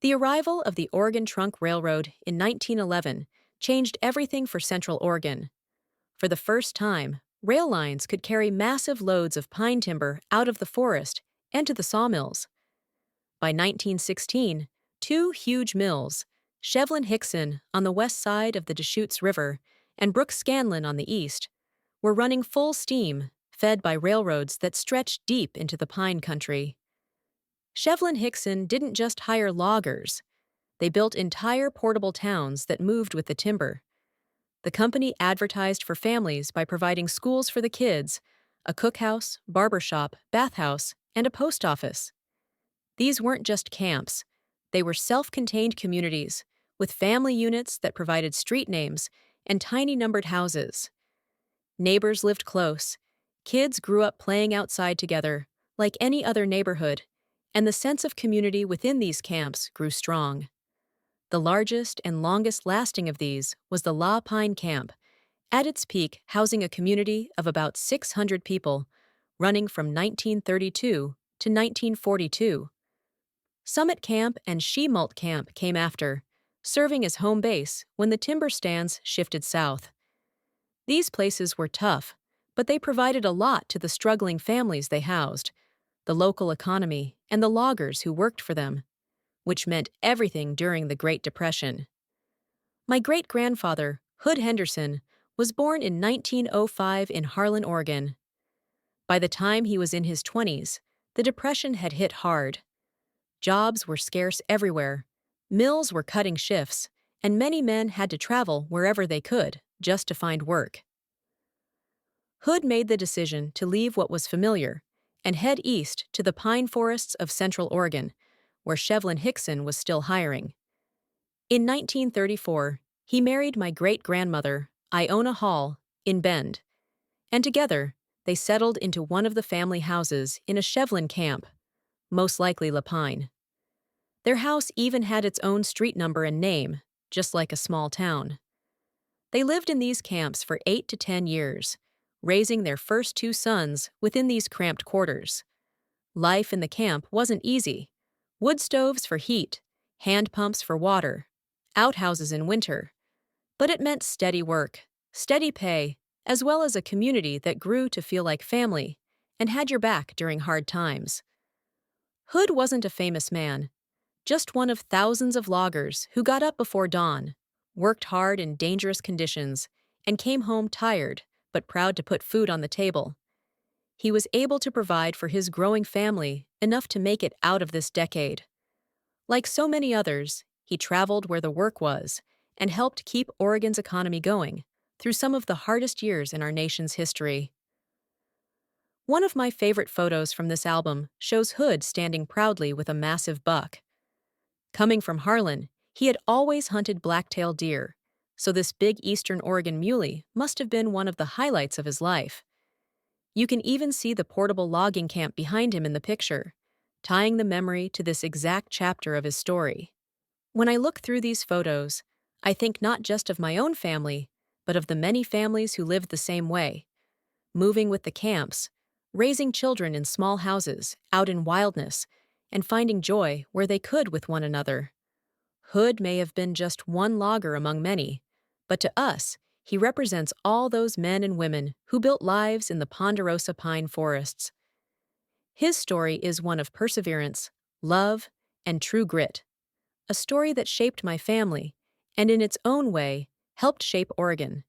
The arrival of the Oregon Trunk Railroad in 1911 changed everything for Central Oregon. For the first time, rail lines could carry massive loads of pine timber out of the forest and to the sawmills. By 1916, two huge mills, Shevlin-Hixon on the west side of the Deschutes River and Brooks-Scanlon on the east, were running full steam, fed by railroads that stretched deep into the pine country. Shevlin-Hixon didn't just hire loggers. They built entire portable towns that moved with the timber. The company advertised for families by providing schools for the kids, a cookhouse, barber shop, bathhouse, and a post office. These weren't just camps. They were self-contained communities with family units that provided street names and tiny numbered houses. Neighbors lived close. Kids grew up playing outside together, like any other neighborhood, and the sense of community within these camps grew strong. The largest and longest-lasting of these was the LaPine Camp, at its peak housing a community of about 600 people, running from 1932 to 1942. Summit Camp and Shemult Camp came after, serving as home base when the timber stands shifted south. These places were tough, but they provided a lot to the struggling families they housed, the local economy, and the loggers who worked for them, which meant everything during the Great Depression. My great-grandfather, Hood Henderson, was born in 1905 in Harlan, Oregon. By the time he was in his 20s, the Depression had hit hard. Jobs were scarce everywhere, mills were cutting shifts, and many men had to travel wherever they could just to find work. Hood made the decision to leave what was familiar and head east to the pine forests of Central Oregon, where Shevlin-Hixon was still hiring. In 1934, he married my great-grandmother, Iona Hall, in Bend, and together they settled into one of the family houses in a Shevlin camp, most likely LaPine. Their house even had its own street number and name, just like a small town. They lived in these camps for 8 to 10 years, raising their first two sons within these cramped quarters. Life in the camp wasn't easy. Wood stoves for heat, hand pumps for water, outhouses in winter. But it meant steady work, steady pay, as well as a community that grew to feel like family and had your back during hard times. Hood wasn't a famous man, just one of thousands of loggers who got up before dawn, worked hard in dangerous conditions, and came home tired but proud to put food on the table. He was able to provide for his growing family enough to make it out of this decade. Like so many others, he traveled where the work was and helped keep Oregon's economy going through some of the hardest years in our nation's history. One of my favorite photos from this album shows Hood standing proudly with a massive buck. Coming from Harlan, he had always hunted black-tailed deer, so this big eastern Oregon muley must have been one of the highlights of his life. You can even see the portable logging camp behind him in the picture, tying the memory to this exact chapter of his story. When I look through these photos, I think not just of my own family, but of the many families who lived the same way, moving with the camps, raising children in small houses, out in wildness, and finding joy where they could with one another. Hood may have been just one logger among many, but to us, he represents all those men and women who built lives in the ponderosa pine forests. His story is one of perseverance, love, and true grit, a story that shaped my family and in its own way helped shape Oregon.